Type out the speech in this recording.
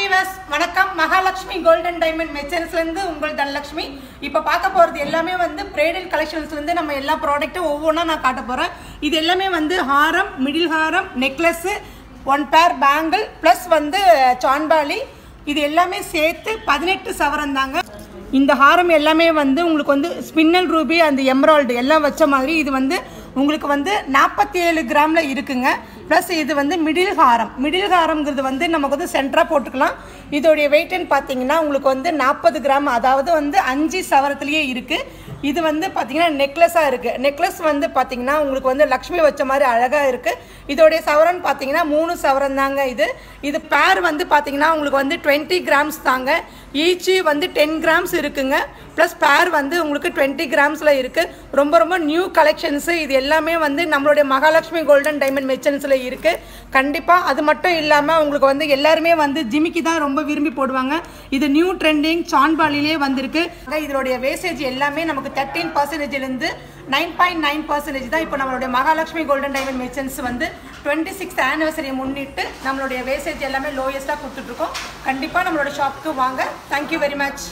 Viewers வணக்கம். Mahalakshmi golden diamond மெச்சன்ஸ்ல இருந்து உங்கள் தனலட்சுமி. இப்போ பார்க்க போறது எல்லாமே வந்து பிரைடல் கலெக்ஷன்ஸ்ல இருந்து நம்ம எல்லா ப்ராடக்ட்டும் ஒவ்வொன்றா நான் காட்ட போறேன். இது எல்லாமே வந்து ஹாரம், மிடில் ஹாரம், நெக்லஸ், ஒன் பேர் பேங்கிள் பிளஸ் வந்து சான்பாலி, இது எல்லாமே சேர்த்து 18 சவரன் தாங்க. இந்த ஹாரம் எல்லாமே வந்து உங்களுக்கு வந்து ஸ்பின்னல் ரூபி அந்த எமரால்டு எல்லாம் வச்ச மாதிரி இது வந்து உங்களுக்கு வந்து 47 கிராம்ல இருக்குங்க. ப்ளஸ் இது வந்து மிடில் ஹாரம்ங்கிறது வந்து நமக்கு வந்து சென்டராக போட்டுக்கலாம். இதோடைய வெயிட்னு பார்த்தீங்கன்னா உங்களுக்கு வந்து 40 கிராம், அதாவது வந்து 5 சவரத்துலேயே இருக்குது. இது வந்து பார்த்தீங்கன்னா நெக்லஸாக இருக்குது. நெக்லஸ் வந்து பார்த்தீங்கன்னா உங்களுக்கு வந்து லக்ஷ்மி வச்ச மாதிரி அழகாக இருக்குது. இதோடைய சவரன் பார்த்தீங்கன்னா 3 சவரன் தாங்க. இது பேர் வந்து பார்த்தீங்கன்னா உங்களுக்கு வந்து 20 கிராம்ஸ் தாங்க. ஈச்சு வந்து 10 கிராம்ஸ் இருக்குங்க. ப்ளஸ் பேர் வந்து உங்களுக்கு 20 கிராம்ஸில் இருக்குது. ரொம்ப ரொம்ப நியூ கலெக்ஷன்ஸு. இது எல்லாமே வந்து நம்மளுடைய மகாலட்சுமி கோல்டன் டைமண்ட் மெச்சன்ஸில் இருக்குது. கண்டிப்பாக அது மட்டும் இல்லாமல் உங்களுக்கு வந்து எல்லாருமே வந்து ஜிமிக்கி தான் ரொம்ப விரும்பி போடுவாங்க. இது நியூ ட்ரெண்டிங் சான்பாலிலே வந்திருக்கு. இதனுடைய வேஸ்டேஜ் எல்லாமே நமக்கு 13%லேருந்து 9.9% தான். இப்போ நம்மளுடைய மகாலட்சுமி கோல்டன் டைமண்ட் மெச்சன்ஸ் வந்து 26th ஆனிவர்சரியை முன்னிட்டு நம்மளுடைய வேஸ்டேஜ் எல்லாமே லோயஸ்ட்டாக கொடுத்துட்ருக்கோம். கண்டிப்பாக நம்மளோட ஷாப்புக்கு வாங்க. Thank you very much.